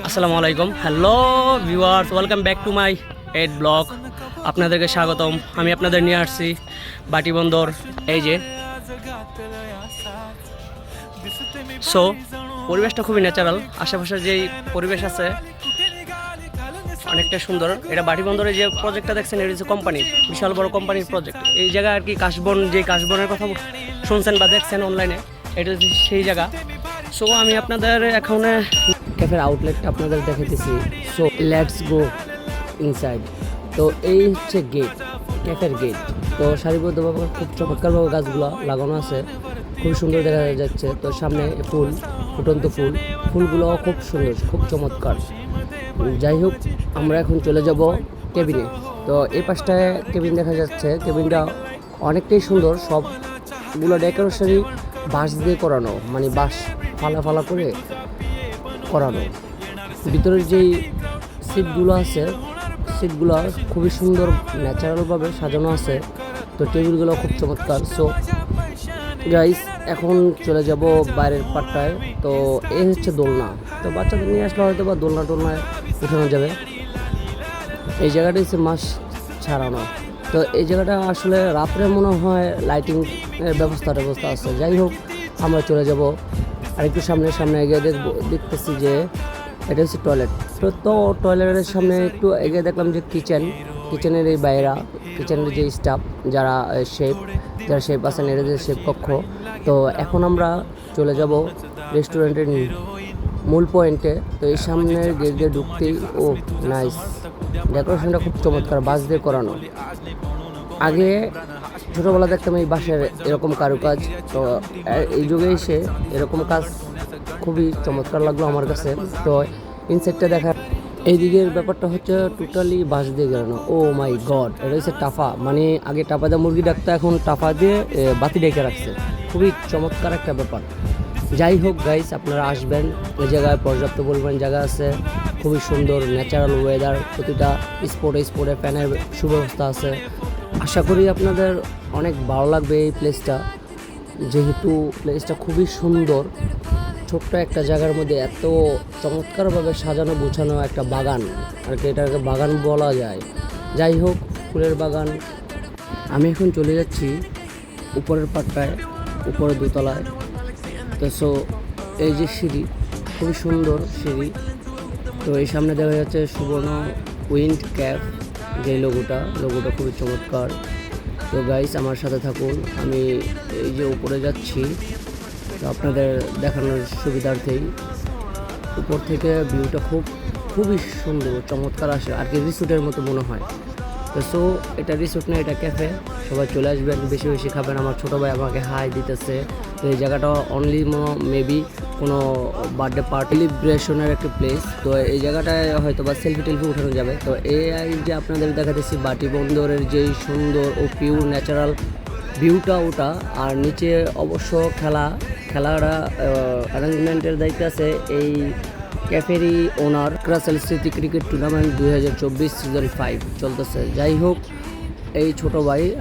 আসসালামু আলাইকুম, hello viewers, welcome back to my ed blog. আপনাদেরকে স্বাগতম। আমি আপনাদের নিয়ে আসছি বাটিবন্দর। এই যে সো পরিবেশটা খুবই ন্যাচারাল। আশেপাশে যেই পরিবেশ আছে অনেকটা সুন্দর। এটা বাটিবন্দরে যে প্রজেক্টটা দেখছেন, এটা হচ্ছে কোম্পানির, বিশাল বড় কোম্পানির প্রজেক্ট। এই জায়গায় আর কি কাশবন, যে কাশবনের কথা শুনছেন বা দেখছেন অনলাইনে, এটা হচ্ছে সেই জায়গা। সো আমি আপনাদের এখন ক্যাফের আউটলেটটা আপনাদের দেখাতেছি। So let's go inside. তো এই হচ্ছে গেট, ক্যাফের গেট। তো সারিবদ্ধভাবে খুব চমৎকারভাবে গাছগুলো লাগানো আছে, খুব সুন্দর দেখা যাচ্ছে। তো সামনে ফুল, ফুটন্ত ফুল, ফুলগুলো খুব সুন্দর, খুব চমৎকার। যাই হোক, আমরা এখন চলে যাব কেবিনে। তো এই পাশটায় কেবিন দেখা যাচ্ছে। কেবিনটা অনেকটাই সুন্দর, সবগুলো ডেকোরেশনই বাঁশ দিয়ে করানো, মানে বাঁশ ফালা ফালা করে করানো। ভিতরের যেই সিটগুলো আছে, সিটগুলো খুবই সুন্দর ন্যাচারালভাবে সাজানো আছে। তো টেবিলগুলো খুব চমৎকার। সো গাইস, এখন চলে যাব বাইরের পাটটায়। তো এই হচ্ছে দোলনা। তো বাচ্চাদের নিয়ে আসলে হয়তো বা দোলনা টোলনায় উঠানো যাবে। এই জায়গাটা হচ্ছে মাছ ছাড়ানো। তো এই জায়গাটা আসলে রাত্রে মনে হয় লাইটিং ব্যবস্থা আছে। যাই হোক, আমরা চলে যাব আর একটু সামনে এগিয়ে দেখতেছি যে এটা হচ্ছে টয়লেট। তো টয়লেটের সামনে একটু এগিয়ে দেখলাম যে কিচেনের এই বাইরা, কিচেনের যে স্টাফ যারা শেফ আছেন, এটা যে শেফ কক্ষ। তো এখন আমরা চলে যাব রেস্টুরেন্টের মূল পয়েন্টে। তো এই সামনের গেট দিয়ে ঢুকতেই নাইস, ডেকোরেশনটা খুব চমৎকার, বাঁশ দিয়ে করানো। আগে ছোটোবেলা দেখতাম এই বাঁশের এরকম কারুকাজ। তো এই যুগে এসে এরকম কাজ খুবই চমৎকার লাগলো আমার কাছে। তো ইনসাইডটা দেখা, এই দিকের ব্যাপারটা হচ্ছে টোটালি বাঁশ দিয়ে গেলানো। ও মাই গড, এটা হচ্ছে টাফা। মানে আগে টাফা দিয়ে মুরগি ডাকতো, এখন টাফা দিয়ে বাতি ডেকে রাখছে। খুবই চমৎকার একটা ব্যাপার। যাই হোক গাইস, আপনারা আসবেন। এই জায়গায় পর্যাপ্ত পরিমাণ জায়গা আছে, খুবই সুন্দর ন্যাচারাল ওয়েদার। প্রতিটা স্পটে ফ্যানের সুব্যবস্থা আছে। আশা করি আপনাদের অনেক ভালো লাগবে এই প্লেসটা, যেহেতু প্লেসটা খুবই সুন্দর। ছোট্ট একটা জায়গার মধ্যে এত চমৎকারভাবে সাজানো গুছানো একটা বাগান, আর কি এটাকে বাগান বলা যায়। যাই হোক, ফুলের বাগান। আমি এখন চলে যাচ্ছি উপরের পাটটায়, উপরে দোতলায়। তো সো এই যে সিঁড়ি, খুবই সুন্দর সিঁড়ি। তো এই সামনে দেখা যাচ্ছে সুবর্ণ উইন্ড ক্যাফ, যে লোগোটা খুবই চমৎকার। তো গাইস, আমার সাথে থাকুন। আমি এই যে উপরে যাচ্ছি, তো আপনাদের দেখানোর সুবিধার্থেই উপর থেকে ভিউটা খুবই সুন্দর, চমৎকার আসে, আর কি রিসোর্টের মতো মনে হয়। তো সো এটা রিসোর্ট না, এটা ক্যাফে। সবাই চলে আসবেন, বেশি বেশি খাবেন। আমার ছোটো ভাই আমাকে হাই দিতেছে। তো এই জায়গাটা অনলি মেবি কোনো বার্থডে পার্টি সেলিব্রেশনের একটা প্লেস। তো এই জায়গাটায় হয়তো বা সেলফি টেলফি উঠানো যাবে। তো এই যে আপনাদের দেখাতেছি বাটিবন্দরের যেই সুন্দর ও পিওর ন্যাচারাল ভিউটা, ওটা। আর নিচে অবশ্য খেলাটা অ্যারেঞ্জমেন্টের দায়িত্ব আছে এই ক্যাফেরই ওনার। রাসেল স্মৃতি ক্রিকেট টুর্নামেন্ট 2024 সিজন 5 চলতেছে। যাই হোক, এই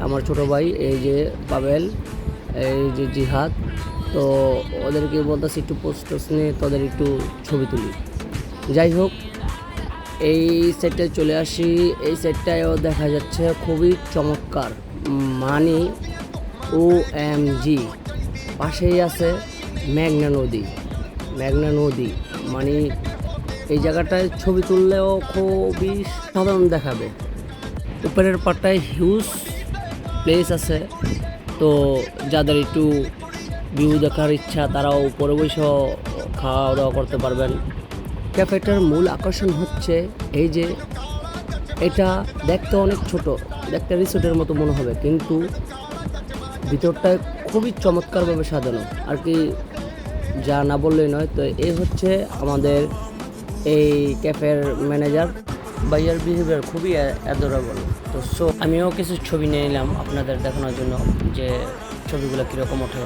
আমার ছোট ভাই, এই যে পাবেল, এই যে জিহাদ। তো ওদেরকে বলতেছি একটু পোস্টস নিয়ে তোদের একটু ছবি তুলি। যাই হোক, এই সেটটায় চলে আসি। এই সেটটায়ও দেখা যাচ্ছে খুবই চমৎকার, মানে OMG। পাশেই আছে মেঘনা নদী। মানে এই জায়গাটায় ছবি তুললেও খুবই সাধারণ দেখাবে। উপরের পাটটায় হিউজ প্লেস আছে। তো যাদের একটু ভিউ দেখার ইচ্ছা, তারাও উপরে বসে খাওয়া দাওয়া করতে পারবেন। ক্যাফেটার মূল আকর্ষণ হচ্ছে এই যে এটা দেখতে অনেক ছোট, দেখতে রিসোর্টের মতো মনে হবে, কিন্তু ভিতরটায় খুবই চমৎকারভাবে সাজানো, আর কি যা না বললেই নয়। তো এই হচ্ছে আমাদের এই ক্যাফের ম্যানেজার। ভাইয়ার বিহেভিয়ার খুবই অ্যাডোরেবল। তো সো আমিও কিছু ছবি নিয়ে নিলাম আপনাদের দেখানোর জন্য, যে ছবিগুলো কীরকম ওঠে।